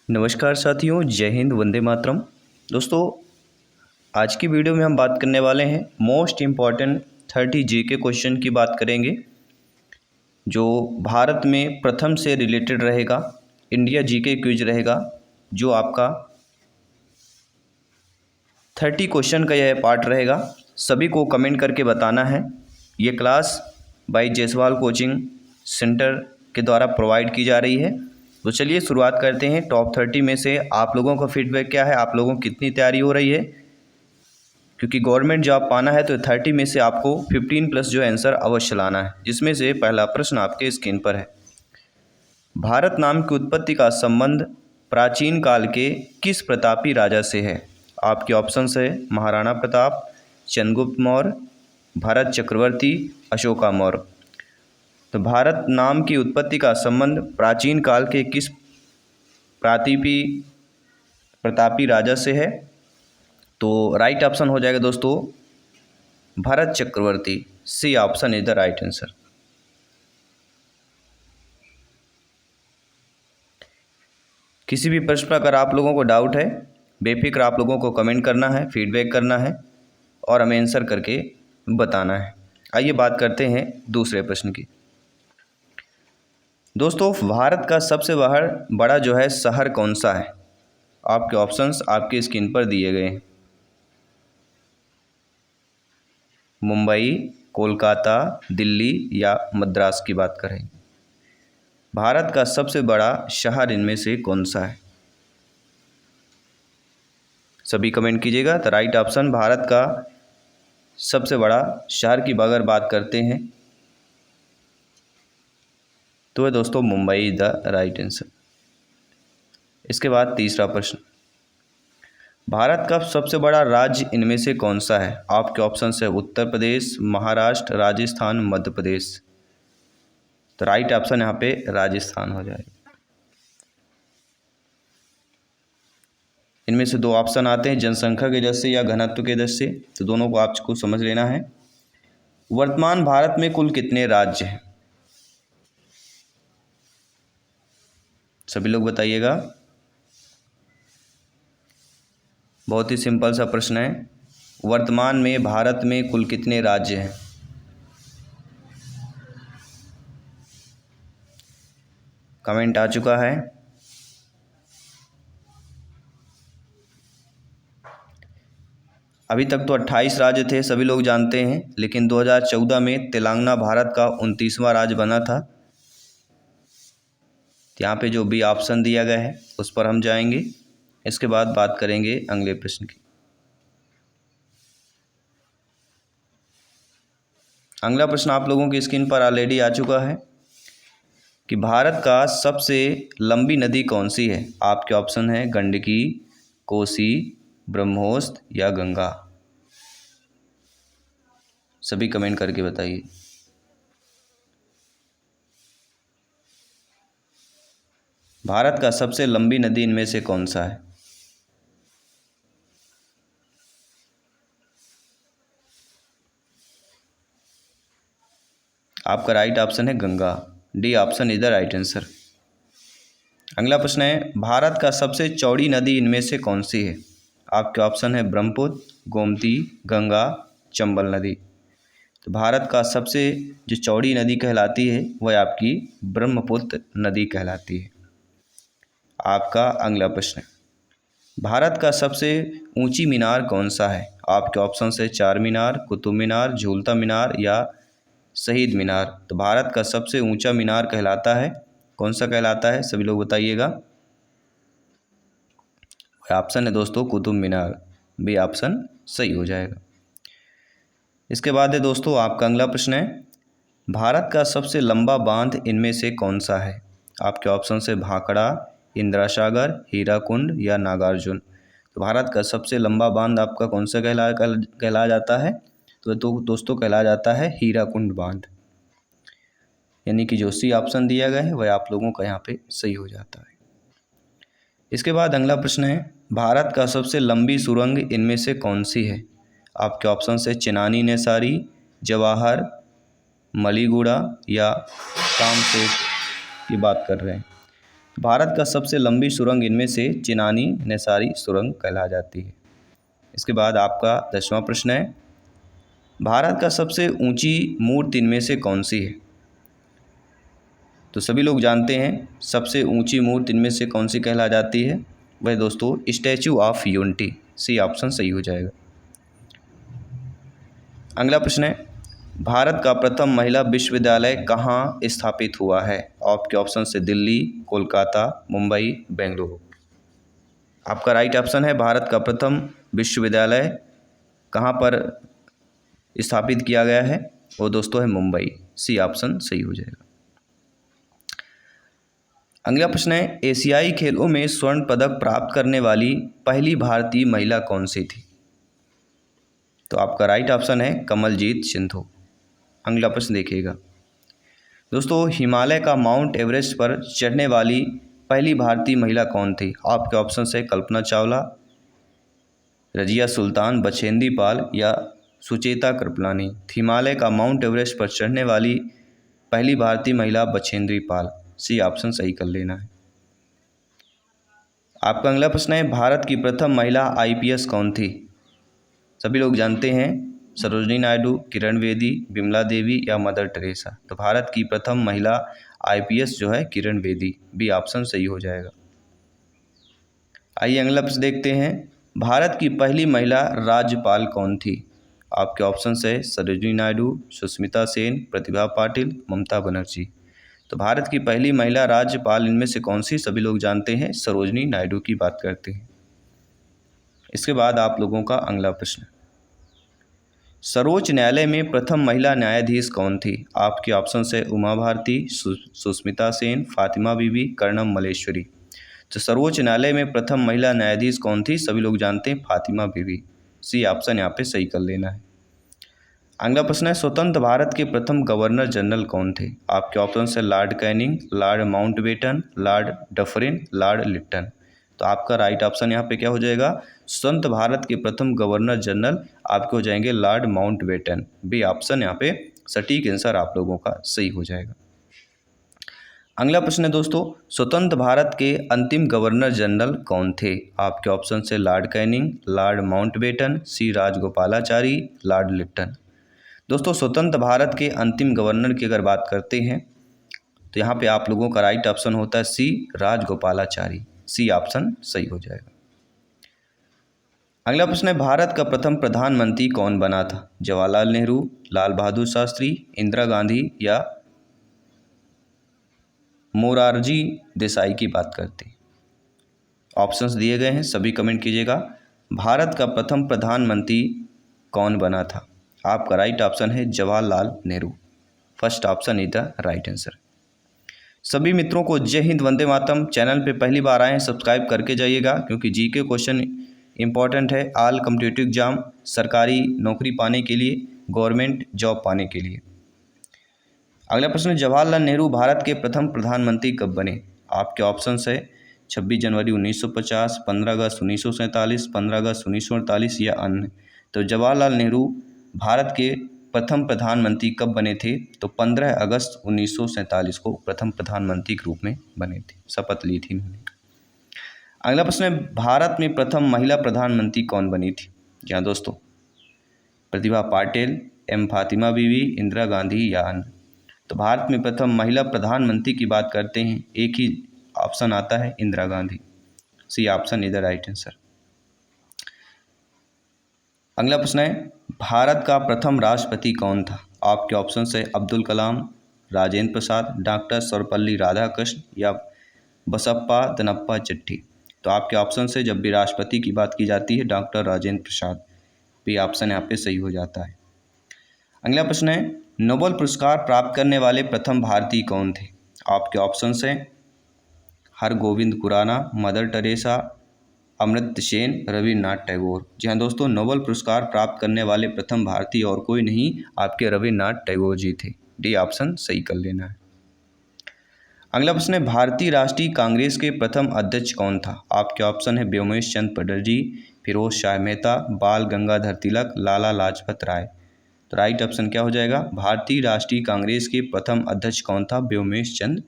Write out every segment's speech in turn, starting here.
नमस्कार साथियों, जय हिंद, वंदे मातरम। दोस्तों, आज की वीडियो में हम बात करने वाले हैं मोस्ट इम्पॉर्टेंट 30 जीके क्वेश्चन की बात करेंगे जो भारत में प्रथम से रिलेटेड रहेगा। इंडिया जीके क्विज रहेगा जो आपका 30 क्वेश्चन का यह पार्ट रहेगा। सभी को कमेंट करके बताना है। ये class by Jaiswal coaching centre के द्वारा प्रोवाइड की जा रही है। तो चलिए शुरुआत करते हैं। टॉप 30 में से आप लोगों का फीडबैक क्या है, आप लोगों की कितनी तैयारी हो रही है, क्योंकि गवर्नमेंट जॉब पाना है तो 30 में से आपको 15 प्लस जो आंसर अवश्य लाना है। जिसमें से पहला प्रश्न आपके स्क्रीन पर है। भारत नाम की उत्पत्ति का संबंध प्राचीन काल के किस प्रतापी राजा से है? आपके ऑप्शंस है महाराणा प्रताप, चंद्रगुप्त मौर्य, भरत चक्रवर्ती, अशोका मौर्य। तो भारत नाम की उत्पत्ति का संबंध प्राचीन काल के किस प्रतापी राजा से है? तो राइट ऑप्शन हो जाएगा दोस्तों Bharat Chakravarti. C option is the right answer. किसी भी प्रश्न पर अगर आप लोगों को डाउट है, बेफिक्र आप लोगों को कमेंट करना है, फीडबैक करना है और हमें आंसर करके बताना है। आइए बात करते हैं दूसरे प्रश्न की। दोस्तों, भारत का सबसे बड़ा जो है शहर कौन सा है? आपके ऑप्शंस आपके स्क्रीन पर दिए गए हैं। मुंबई, कोलकाता, दिल्ली या मद्रास की बात करें। भारत का सबसे बड़ा शहर इनमें से कौन सा है? सभी कमेंट कीजिएगा। तो राइट ऑप्शन भारत का सबसे बड़ा शहर की अगर बात करते हैं तो है दोस्तों मुंबई द राइट आंसर। इसके बाद तीसरा प्रश्न, भारत का सबसे बड़ा राज्य इनमें से कौन सा है? आपके ऑप्शंस है उत्तर प्रदेश, महाराष्ट्र, राजस्थान, मध्य प्रदेश। तो राइट ऑप्शन यहाँ पे राजस्थान हो जाएगा। इनमें से दो ऑप्शन आते हैं जनसंख्या के दृष्टि से या घनत्व के दृष्टि से, तो दोनों को आपको समझ लेना है। वर्तमान भारत में कुल कितने राज्य हैं? सभी लोग बताइएगा। बहुत ही सिंपल सा प्रश्न है। वर्तमान में भारत में कुल कितने राज्य हैं? कमेंट आ चुका है। अभी तक तो 28 राज्य थे, सभी लोग जानते हैं, लेकिन 2014 में तेलंगाना भारत का 29वां राज्य बना था। यहाँ पे जो भी ऑप्शन दिया गया है उस पर हम जाएंगे। इसके बाद बात करेंगे अगले प्रश्न की। अगला प्रश्न आप लोगों की स्क्रीन पर ऑलरेडी आ चुका है कि भारत का सबसे लंबी नदी कौन सी है? आपके ऑप्शन है गंडकी, कोसी, ब्रह्मोस या गंगा। सभी कमेंट करके बताइए। भारत का सबसे लंबी नदी इनमें से कौन सा है? आपका राइट ऑप्शन है Ganga. D option is the right answer. अगला प्रश्न है भारत का सबसे चौड़ी नदी इनमें से कौन सी है? आपके ऑप्शन है ब्रह्मपुत्र, गोमती, गंगा, चंबल नदी। तो भारत का सबसे जो चौड़ी नदी कहलाती है वह आपकी ब्रह्मपुत्र नदी कहलाती है। आपका अगला प्रश्न है भारत का सबसे ऊंची मीनार कौन सा है? आपके ऑप्शन है चार मीनार, कुतुब मीनार, झूलता मीनार या शहीद मीनार। तो भारत का सबसे ऊंचा मीनार कहलाता है, कौन सा कहलाता है? सभी लोग बताइएगा। ऑप्शन है दोस्तों कुतुब मीनार। बी ऑप्शन सही हो जाएगा। इसके बाद है दोस्तों आपका अगला प्रश्न है भारत का सबसे लंबा बांध इनमें से कौन सा है? आपके ऑप्शन है भाखड़ा, इंदिरा सागर, हीराकुंड या नागार्जुन। तो भारत का सबसे लंबा बांध आपका कौन सा कहलाया जाता है? तो दोस्तों कहलाया जाता है हीराकुंड बांध। यानी कि जो सी ऑप्शन दिया गया है वह आप लोगों का यहाँ पे सही हो जाता है। इसके बाद अगला प्रश्न है भारत का सबसे लंबी सुरंग इनमें से कौन सी है? आपके ऑप्शन है चिनानी नेसारी, जवाहर, मलीगुड़ा या कामसेट की बात कर रहे हैं। भारत का सबसे लंबी सुरंग इनमें से चिनानी नेसारी सुरंग कहला जाती है। इसके बाद आपका 10वां प्रश्न है, भारत का सबसे ऊंची मूर्ति इनमें से कौन सी है? तो सभी लोग जानते हैं सबसे ऊंची मूर्ति इनमें से कौन सी कहला जाती है, वह दोस्तों Statue of Unity, C option सही हो जाएगा। अगला प्रश्न है, भारत का प्रथम महिला विश्वविद्यालय कहाँ स्थापित हुआ है? आपके ऑप्शन से दिल्ली, कोलकाता, मुंबई, बेंगलुरु। आपका राइट ऑप्शन है भारत का प्रथम विश्वविद्यालय कहाँ पर स्थापित किया गया है, वो दोस्तों है मुंबई, सी ऑप्शन सही हो जाएगा। अगला प्रश्न है, एशियाई खेलों में स्वर्ण पदक प्राप्त करने वाली पहली भारतीय महिला कौन सी थी? तो आपका राइट ऑप्शन है कमलजीत सिंधु। अगला प्रश्न देखिएगा दोस्तों, हिमालय का माउंट एवरेस्ट पर चढ़ने वाली पहली भारतीय महिला कौन थी? आपके ऑप्शन है कल्पना चावला, रजिया सुल्तान, बछेंद्री पाल या सुचेता कृपलानी। हिमालय का माउंट एवरेस्ट पर चढ़ने वाली पहली भारतीय महिला बछेंद्री पाल, सी ऑप्शन सही कर लेना है। आपका अगला प्रश्न है, भारत की प्रथम महिला आईपीएस कौन थी? सभी लोग जानते हैं सरोजिनी नायडू, किरण बेदी, बिमला देवी या मदर टेरेसा। तो भारत की प्रथम महिला आईपीएस जो है किरण बेदी, बी ऑप्शन सही हो जाएगा। आइए अगला प्रश्न देखते हैं, भारत की पहली महिला राज्यपाल कौन थी? आपके ऑप्शन है सरोजिनी नायडू, सुष्मिता सेन, प्रतिभा पाटिल, ममता बनर्जी। तो भारत की पहली महिला राज्यपाल इनमें से कौन सी? सभी लोग जानते हैं सरोजिनी नायडू की बात करते हैं। इसके बाद आप लोगों का अगला प्रश्न, सर्वोच्च न्यायालय में प्रथम महिला न्यायाधीश कौन थी? आपके ऑप्शन है उमा भारती, सुष्मिता सेन, फातिमा बीबी, कर्णम मल्लेश्वरी। तो सर्वोच्च न्यायालय में प्रथम महिला न्यायाधीश कौन थी? सभी लोग जानते हैं फातिमा बीबी, सी ऑप्शन यहाँ पे सही कर लेना है। अगला प्रश्न है, स्वतंत्र भारत के प्रथम गवर्नर जनरल कौन थे? आपके ऑप्शन है Lord Canning, Lord Mountbatten, Lord Dufferin, Lord Lytton. तो आपका राइट ऑप्शन यहाँ पे क्या हो जाएगा? स्वतंत्र भारत के प्रथम गवर्नर जनरल आपके हो जाएंगे लॉर्ड माउंटबेटन, बी ऑप्शन यहाँ पे सटीक आंसर आप लोगों का सही हो जाएगा। अगला प्रश्न है दोस्तों, स्वतंत्र भारत के अंतिम गवर्नर जनरल कौन थे? आपके ऑप्शन से लॉर्ड कैनिंग, लॉर्ड माउंटबेटन, सी राजगोपालाचारी, लॉर्ड लिट्टन। दोस्तों स्वतंत्र भारत के अंतिम गवर्नर की अगर बात करते हैं तो यहाँ पे आप लोगों का राइट ऑप्शन होता है सी राजगोपालाचारी, सी ऑप्शन सही हो जाएगा। अगला प्रश्न है, भारत का प्रथम प्रधानमंत्री कौन बना था? जवाहरलाल नेहरू, लाल बहादुर शास्त्री, इंदिरा गांधी या मोरारजी देसाई की बात करते हैं। ऑप्शंस दिए गए हैं, सभी कमेंट कीजिएगा। भारत का प्रथम प्रधानमंत्री कौन बना था? आपका राइट ऑप्शन है Jawaharlal Nehru, first option is the right answer. सभी मित्रों को जय हिंद, वंदे मातरम। चैनल पे पहली बार आए हैं सब्सक्राइब करके जाइएगा, क्योंकि जीके क्वेश्चन इंपॉर्टेंट है ऑल कॉम्पिटिटिव एग्जाम, सरकारी नौकरी पाने के लिए, गवर्नमेंट जॉब पाने के लिए। अगला प्रश्न, जवाहरलाल नेहरू भारत के प्रथम प्रधानमंत्री कब बने? आपके ऑप्शन है 26 जनवरी 1950, 15 अगस्त 1947, 15 अगस्त 1948 या अन्य। तो जवाहरलाल नेहरू भारत के प्रथम प्रधानमंत्री कब बने थे? तो 15 अगस्त 1947 को प्रथम प्रधानमंत्री के रूप में बने थे, शपथ ली थी इन्होंने। अगला प्रश्न है, भारत में प्रथम महिला प्रधानमंत्री कौन बनी थी? जी हाँ दोस्तों, प्रतिभा पाटिल, एम फातिमा बीवी, इंदिरा गांधी या अन्य। तो भारत में प्रथम महिला प्रधानमंत्री की बात करते हैं, एक ही ऑप्शन आता है Indira Gandhi, C option is the right answer. अगला प्रश्न है, भारत का प्रथम राष्ट्रपति कौन था? आपके ऑप्शन है अब्दुल कलाम, राजेंद्र प्रसाद, डॉक्टर सर्वपल्ली राधाकृष्ण या बसप्पा दनप्पा चट्टी। तो आपके ऑप्शन से जब भी राष्ट्रपति की बात की जाती है डॉक्टर राजेंद्र प्रसाद, भी ऑप्शन यहाँ पे सही हो जाता है। अगला प्रश्न है, नोबेल पुरस्कार प्राप्त करने वाले प्रथम भारतीय कौन थे? आपके ऑप्शन हैं हरगोविंद खुराना, मदर टेरेसा, अमर्त्य सेन, रविन्द्रनाथ टैगोर। जी हाँ दोस्तों, नोबेल पुरस्कार प्राप्त करने वाले प्रथम भारतीय और कोई नहीं, आपके रविन्द्रनाथ टैगोर जी थे, डी ऑप्शन सही कर लेना है। अगला प्रश्न है, भारतीय राष्ट्रीय कांग्रेस के प्रथम अध्यक्ष कौन था? आपके ऑप्शन है व्योमेश चंद्र चटर्जी, फिरोज शाह मेहता, बाल गंगाधर तिलक, लाला लाजपत राय। तो राइट ऑप्शन क्या हो जाएगा? भारतीय राष्ट्रीय कांग्रेस के प्रथम अध्यक्ष कौन था? Womesh Chandra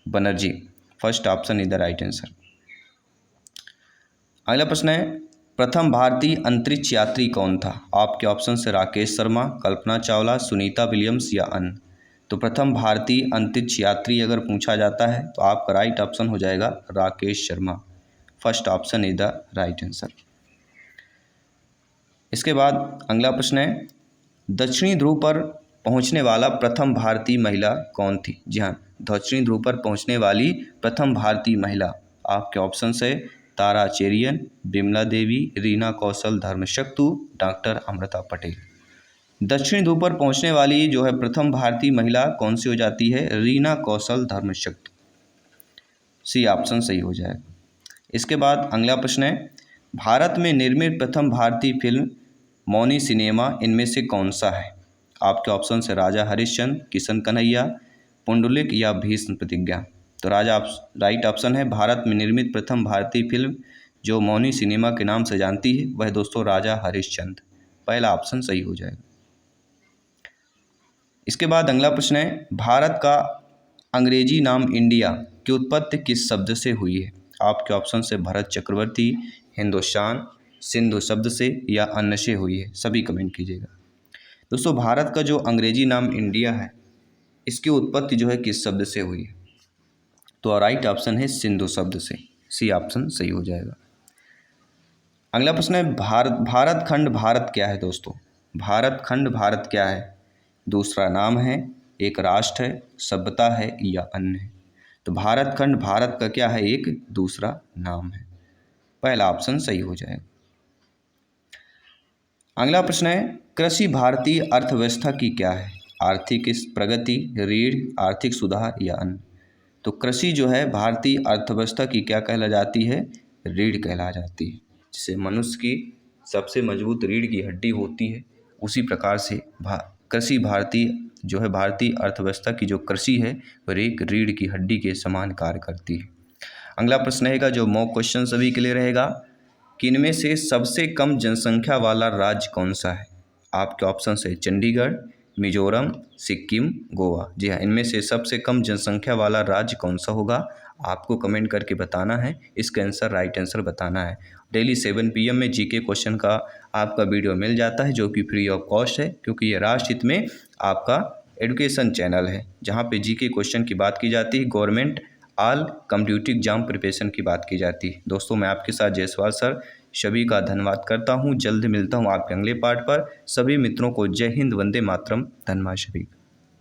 Banerjee, first option is the right answer. अगला प्रश्न है, प्रथम भारतीय अंतरिक्ष यात्री कौन था? आपके ऑप्शन से राकेश शर्मा, कल्पना चावला, सुनीता विलियम्स या अन्य। तो प्रथम भारतीय अंतरिक्ष यात्री अगर पूछा जाता है तो आपका राइट ऑप्शन हो जाएगा Rakesh Sharma. First option is the right answer. इसके बाद अगला प्रश्न है, दक्षिणी ध्रुव पर पहुंचने वाला प्रथम भारतीय महिला कौन थी? जी हाँ, दक्षिणी ध्रुव पर पहुंचने वाली प्रथम भारतीय महिला आपके ऑप्शन से तारा चेरियन, बिमला देवी, रीना कौशल धर्मशक्तु, डॉक्टर अमृता पटेल। दक्षिणी ध्रुव पर पहुंचने वाली जो है प्रथम भारतीय महिला कौन सी हो जाती है? रीना कौशल धर्मशक्तु। सी ऑप्शन सही हो जाएगा। इसके बाद अगला प्रश्न है, भारत में निर्मित प्रथम भारतीय फिल्म मौनी सिनेमा इनमें से कौन सा है? आपके ऑप्शन से राजा हरिश्चंद्र, किशन कन्हैया, पुंडलिक या भीष्म प्रतिज्ञा। तो राइट ऑप्शन है, भारत में निर्मित प्रथम भारतीय फिल्म जो मौनी सिनेमा के नाम से जानती है वह दोस्तों राजा हरिश्चंद्र। पहला ऑप्शन सही हो जाएगा। इसके बाद अगला प्रश्न है, भारत का अंग्रेजी नाम इंडिया की उत्पत्ति किस शब्द से हुई है? आपके ऑप्शन से भरत चक्रवर्ती, हिंदुस्तान, सिंधु शब्द से या अन्य से हुई है। सभी कमेंट कीजिएगा। दोस्तों, भारत का जो अंग्रेजी नाम इंडिया है इसकी उत्पत्ति जो है किस शब्द से हुई है? तो राइट ऑप्शन है सिंधु शब्द से। सी ऑप्शन सही हो जाएगा। अगला प्रश्न है, भारत खंड भारत क्या है? दोस्तों, भारत खंड भारत क्या है? दूसरा नाम है, एक राष्ट्र है, सभ्यता है या अन्य है। तो भारत खंड भारत का क्या है? एक दूसरा नाम है। पहला ऑप्शन सही हो जाएगा। अगला प्रश्न है, कृषि भारतीय अर्थव्यवस्था की क्या है? आर्थिक प्रगति, ऋण, आर्थिक सुधार या अन्य। तो कृषि जो है भारतीय अर्थव्यवस्था की क्या कहला जाती है? रीढ़ कहला जाती है। जिसे मनुष्य की सबसे मजबूत रीढ़ की हड्डी होती है, उसी प्रकार से कृषि भारतीय अर्थव्यवस्था की जो कृषि है वह एक रीढ़ की हड्डी के समान कार्य करती है। अगला प्रश्न रहेगा जो मॉक क्वेश्चन सभी के लिए रहेगा कि इनमें से सबसे कम जनसंख्या वाला राज्य कौन सा है? आपके ऑप्शन है चंडीगढ़, मिजोरम, सिक्किम, गोवा। जी हाँ, इनमें से सबसे कम जनसंख्या वाला राज्य कौन सा होगा? आपको कमेंट करके बताना है, इसका आंसर राइट आंसर बताना है। डेली 7 PM में जीके क्वेश्चन का आपका वीडियो मिल जाता है जो कि फ्री ऑफ कॉस्ट है, क्योंकि ये राष्ट्र हित में आपका एजुकेशन चैनल है जहाँ पे जीके क्वेश्चन की बात की जाती है, government all competitive exam preparation की बात की जाती है। दोस्तों, मैं आपके साथ जायसवाल सर सभी का धन्यवाद करता हूँ। जल्द मिलता हूँ आपके अगले पार्ट पर। सभी मित्रों को जय हिंद, वंदे मातरम, धन्यवाद सभी।